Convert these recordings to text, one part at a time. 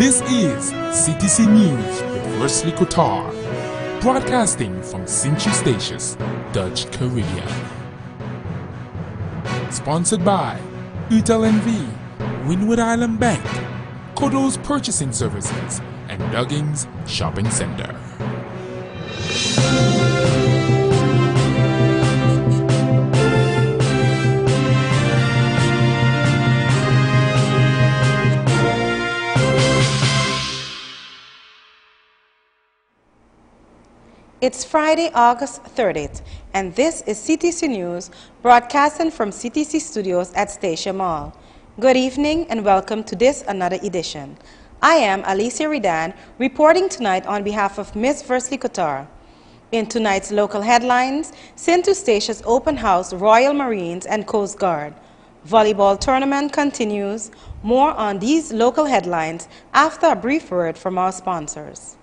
This is CTC News with Wesley Kotar, broadcasting from Sint-Eustatius, Dutch Caribbean. Sponsored by Utel NV, Windward Island Bank, Kodo's Purchasing Services, and Duggins Shopping Center. It's Friday, August 30th, and this is CTC News, broadcasting from CTC Studios at Statia Mall. Good evening and welcome to this another edition. I am Alicia Ridan, reporting tonight on behalf of Miss Wesley Kotar. In tonight's local headlines, Sint-Eustatius Open House Royal Marines and Coast Guard. Volleyball tournament continues. More on these local headlines after a brief word from our sponsors.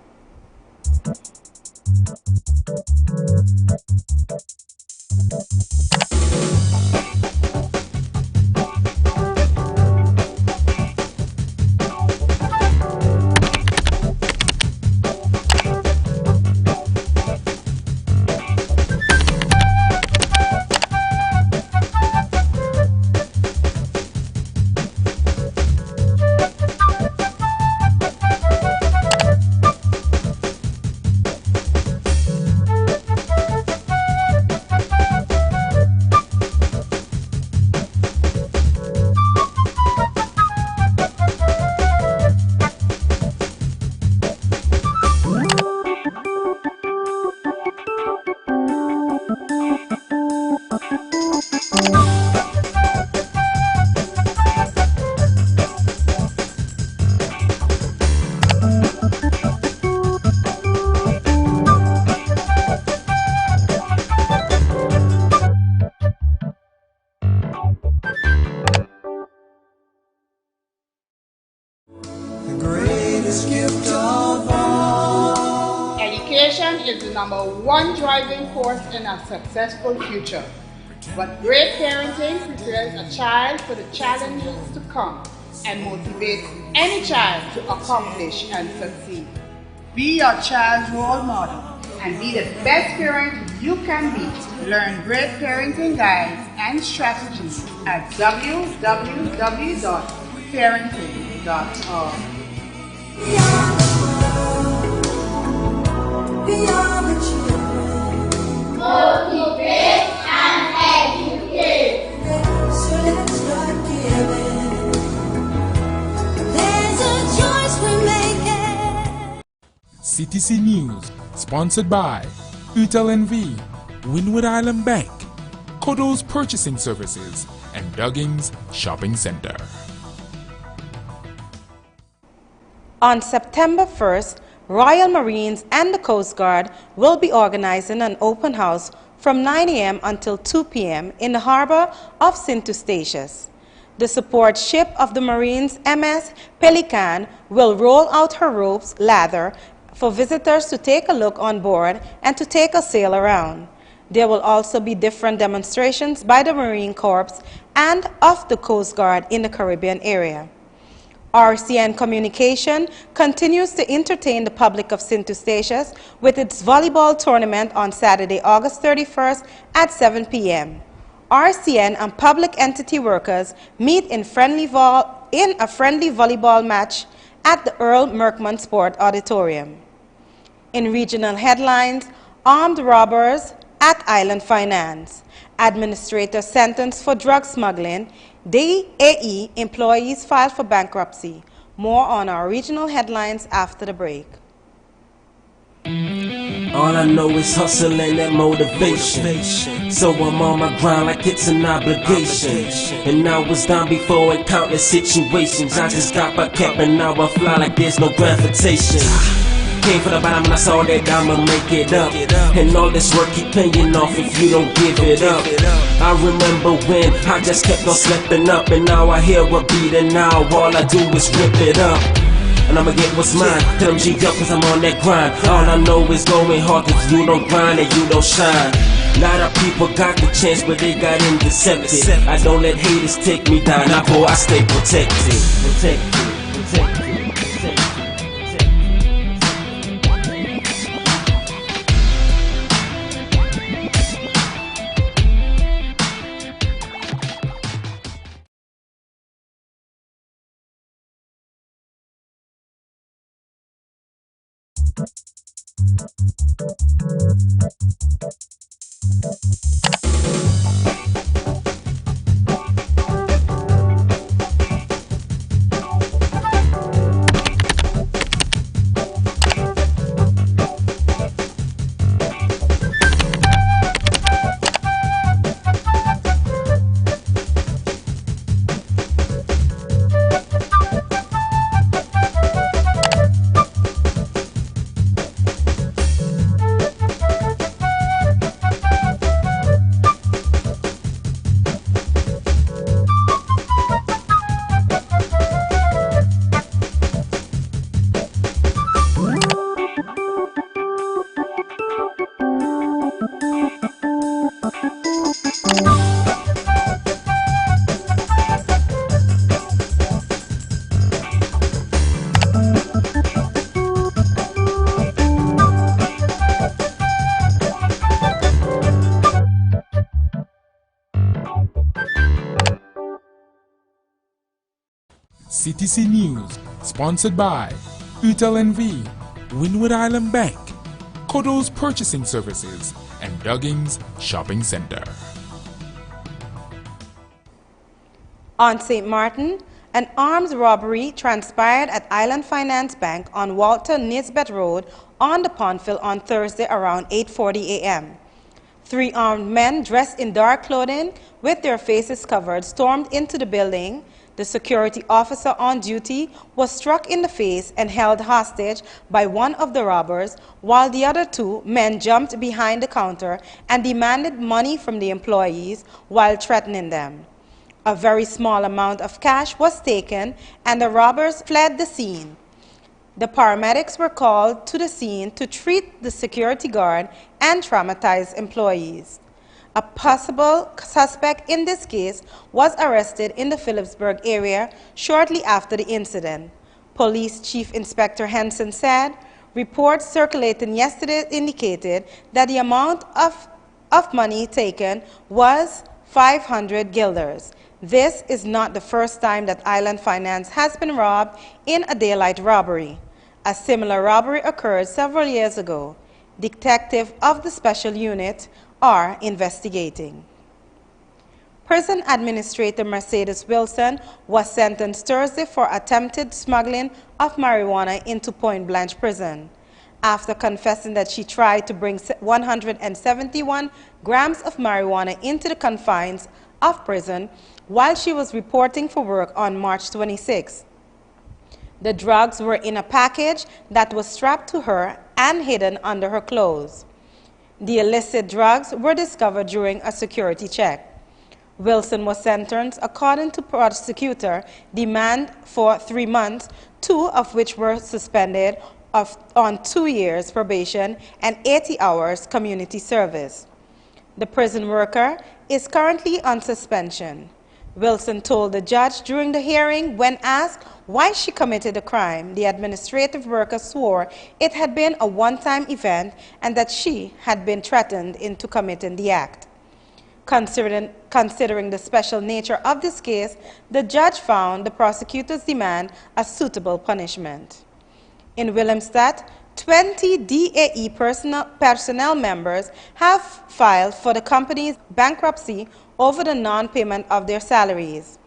Is the #1 driving force in a successful future. But great parenting prepares a child for the challenges to come and motivates any child to accomplish and succeed. Be your child's role model and be the best parent you can be. Learn great parenting guides and strategies at www.parenting.org. Beyond the children, motivate and educate. So let's start giving. There's a choice we're making. CTC News, sponsored by Utel NV, Windward Island Bank, Kodo's Purchasing Services, and Duggins Shopping Center. On September 1st, Royal Marines and the Coast Guard will be organizing an open house from 9 a.m. until 2 p.m. in the harbor of Sint-Eustatius. The support ship of the Marines, MS Pelican, will roll out her ropes ladder for visitors to take a look on board and to take a sail around. There will also be different demonstrations by the Marine Corps and of the Coast Guard in the Caribbean area. RCN Communication continues to entertain the public of Sint-Eustatius with its volleyball tournament on Saturday, August 31st at 7 p.m. RCN and public entity workers meet in a friendly volleyball match at the Earl Merkman Sport Auditorium. In regional headlines, armed robbers at Island Finance. Administrator sentenced for drug smuggling. DAE employees filed for bankruptcy. More on our regional headlines after the break. All I know is hustle and that motivation. So I'm on my grind like it's an obligation. And I was down before in countless situations. I just got back up and now I fly like there's no gravitation. Came from the bottom and I saw that I'ma make it up. And all this work keep paying off if you don't give it up. I remember when I just kept on slipping up. And now I hear a beat and now all I do is rip it up. And I'ma get what's mine, till I'm G'd up cause I'm on that grind. All I know is going hard cause you don't grind and you don't shine. Lot of people got the chance but they got intercepted. I don't let haters take me down, I stay protected. Protected. CTC News, sponsored by Utel NV, Wynwood Island Bank, Kodo's Purchasing Services, and Duggins Shopping Center. On St. Martin, an armed robbery transpired at Island Finance Bank on Walter Nisbet Road on the Pondville on Thursday around 8:40 a.m. 3 armed men dressed in dark clothing with their faces covered stormed into the building. The security officer on duty was struck in the face and held hostage by one of the robbers, while the other 2 men jumped behind the counter and demanded money from the employees while threatening them. A very small amount of cash was taken and the robbers fled the scene. The paramedics were called to the scene to treat the security guard and traumatized employees. A possible suspect in this case was arrested in the Phillipsburg area shortly after the incident. Police Chief Inspector Henson said, reports circulating yesterday indicated that the amount of money taken was 500 guilders. This is not the first time that Island Finance has been robbed in a daylight robbery. A similar robbery occurred several years ago. Detectives of the Special Unit are investigating. Prison Administrator Mercedes Wilson was sentenced Thursday for attempted smuggling of marijuana into Point Blanche Prison. After confessing that she tried to bring 171 grams of marijuana into the confines of prison while she was reporting for work on March 26. The drugs were in a package that was strapped to her and hidden under her clothes. The illicit drugs were discovered during a security check. Wilson was sentenced according to prosecutor demand for 3 months, 2 of which were suspended on 2 years probation and 80 hours community service. The prison worker is currently on suspension. Wilson told the judge during the hearing when asked why she committed the crime, the administrative worker swore it had been a one-time event and that she had been threatened into committing the act. Considering the special nature of this case, the judge found the prosecutor's demand a suitable punishment. In Willemstad, 20 DAE personnel members have filed for the company's bankruptcy over the non-payment of their salaries.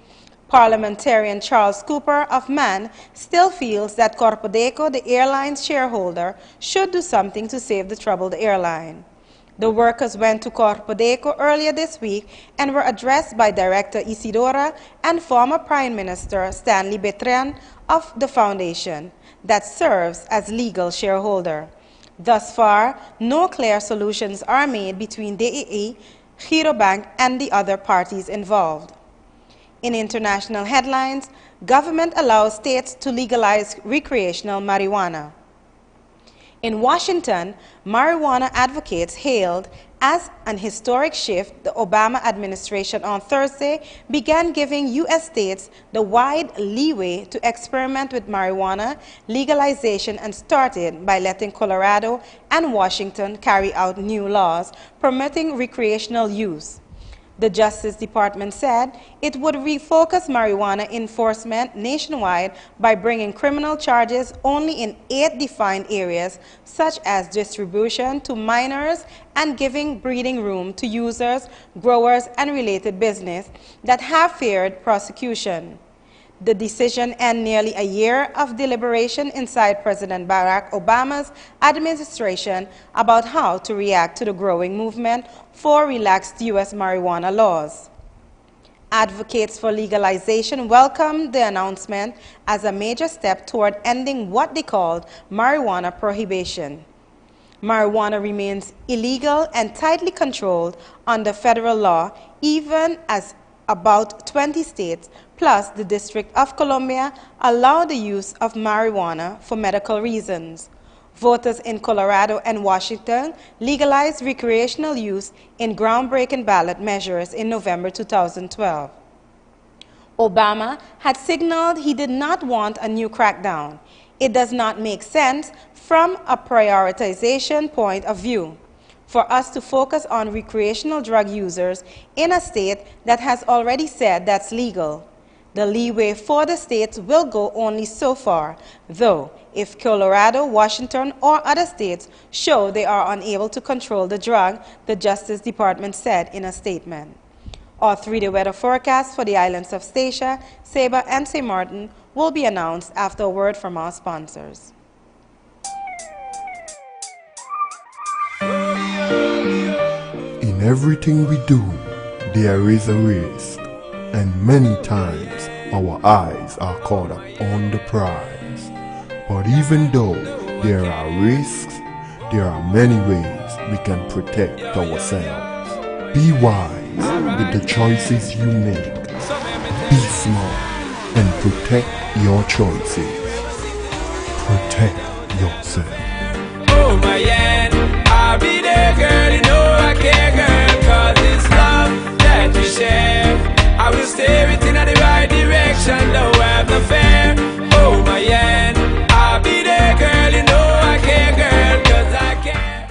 Parliamentarian Charles Cooper of MAN still feels that Corpodeco, the airline's shareholder, should do something to save the troubled airline. The workers went to Corpodeco earlier this week and were addressed by Director Isidora and former Prime Minister Stanley Bertrand of the foundation that serves as legal shareholder. Thus far, no clear solutions are made between DAE, Girobank, and the other parties involved. In international headlines, government allows states to legalize recreational marijuana. In Washington, marijuana advocates hailed as an historic shift. The Obama administration on Thursday began giving U.S. states the wide leeway to experiment with marijuana legalization and started by letting Colorado and Washington carry out new laws permitting recreational use. The Justice Department said it would refocus marijuana enforcement nationwide by bringing criminal charges only in 8 defined areas, such as distribution to minors and giving breathing room to users, growers, and related business that have feared prosecution. The decision ends nearly a year of deliberation inside President Barack Obama's administration about how to react to the growing movement for relaxed U.S. marijuana laws. Advocates for legalization welcomed the announcement as a major step toward ending what they called marijuana prohibition. Marijuana remains illegal and tightly controlled under federal law, even as about 20 states, plus the District of Columbia, allow the use of marijuana for medical reasons. Voters in Colorado and Washington legalized recreational use in groundbreaking ballot measures in November 2012. Obama had signaled he did not want a new crackdown. It does not make sense from a prioritization point of view for us to focus on recreational drug users in a state that has already said that's legal. The leeway for the states will go only so far, though if Colorado, Washington, or other states show they are unable to control the drug, the Justice Department said in a statement. Our 3-day weather forecast for the islands of Statia, Saba, and St. Martin will be announced after a word from our sponsors. In everything we do, there is a risk, and many times our eyes are caught up on the prize. But even though there are risks, there are many ways we can protect ourselves. Be wise with the choices you make. Be smart and protect your choices. Protect yourself. Oh my yeah, I'll be there, girl, you know I care, girl, cause it's love that we share. I will steer it in the right direction, don't have no fear. Oh my yeah, I'll be there, girl, you know I care, girl, cause I care.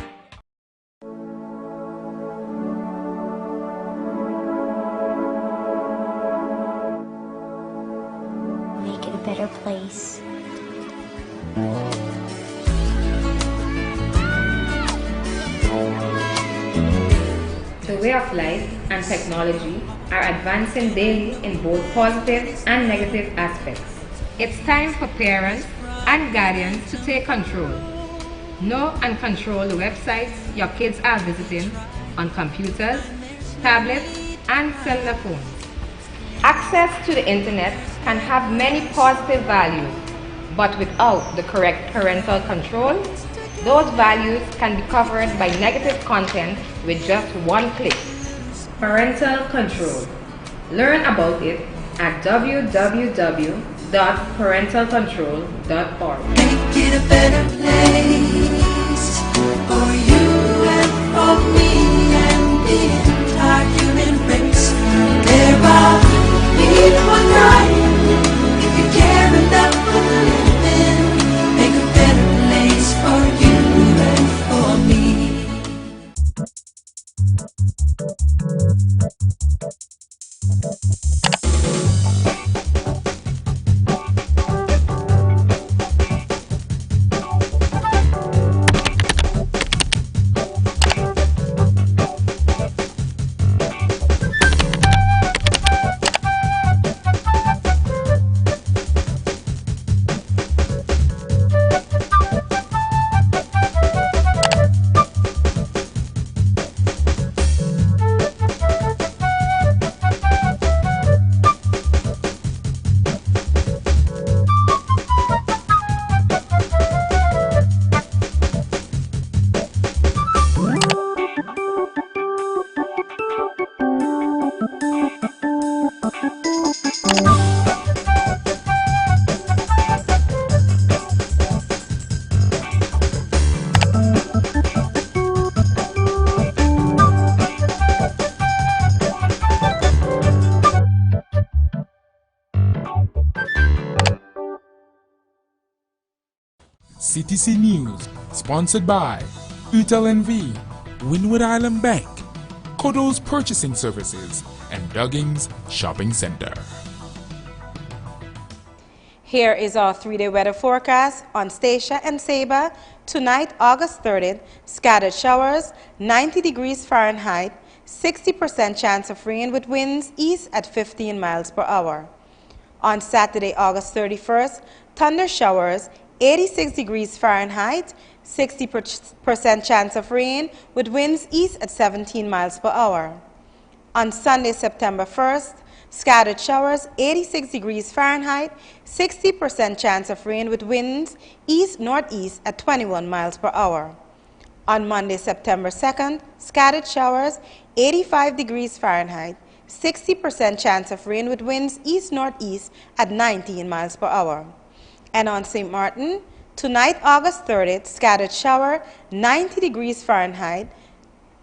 Make it a better place. The way of life and technology are advancing daily in both positive and negative aspects. It's time for parents and guardians to take control. Know and control the websites your kids are visiting on computers, tablets, and cellular phones. Access to the internet can have many positive values, but without the correct parental control, those values can be covered by negative content with just one click. Parental control. Learn about it at www.parentalcontrol.org. Make it a better place for you and for me and the entire human race. There are people dying. If you care enough for living, make a better place for you and for me. CTC News, sponsored by UTEL NV, Windward Island Bank, Kodo's Purchasing Services, and Duggins Shopping Center. Here is our 3-day weather forecast on Statia and Saba. Tonight, August 30th, scattered showers, 90 degrees Fahrenheit, 60% chance of rain with winds east at 15 miles per hour. On Saturday, August 31st, thunder showers, 86 degrees Fahrenheit, 60% chance of rain with winds east at 17 miles per hour. On Sunday, September 1st, scattered showers, 86 degrees Fahrenheit, 60% chance of rain with winds east-northeast at 21 miles per hour. On Monday, September 2nd, scattered showers, 85 degrees Fahrenheit, 60% chance of rain with winds east-northeast at 19 miles per hour. And on St. Martin, tonight, August 30th, scattered shower, 90 degrees Fahrenheit,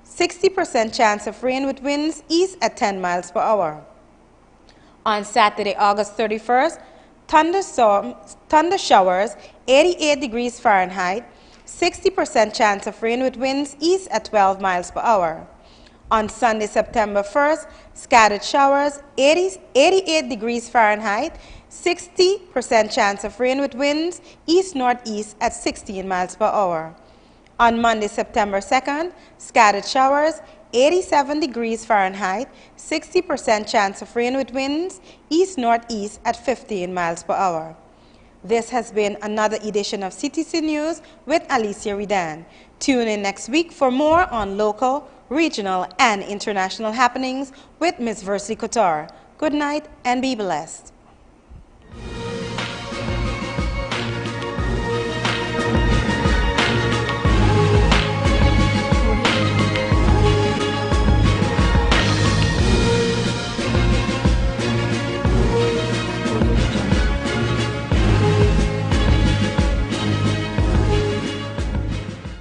60% chance of rain with winds east at 10 miles per hour. On Saturday, August 31st, thunder showers, 88 degrees Fahrenheit, 60% chance of rain with winds east at 12 miles per hour. On Sunday, September 1st, scattered showers, 88 degrees Fahrenheit, 60% chance of rain with winds east-northeast at 16 miles per hour. On Monday, September 2nd, scattered showers, 87 degrees Fahrenheit, 60% chance of rain with winds east-northeast at 15 miles per hour. This has been another edition of CTC News with Alicia Redan. Tune in next week for more on local, regional, and international happenings with Ms. Versi Couture. Good night and be blessed.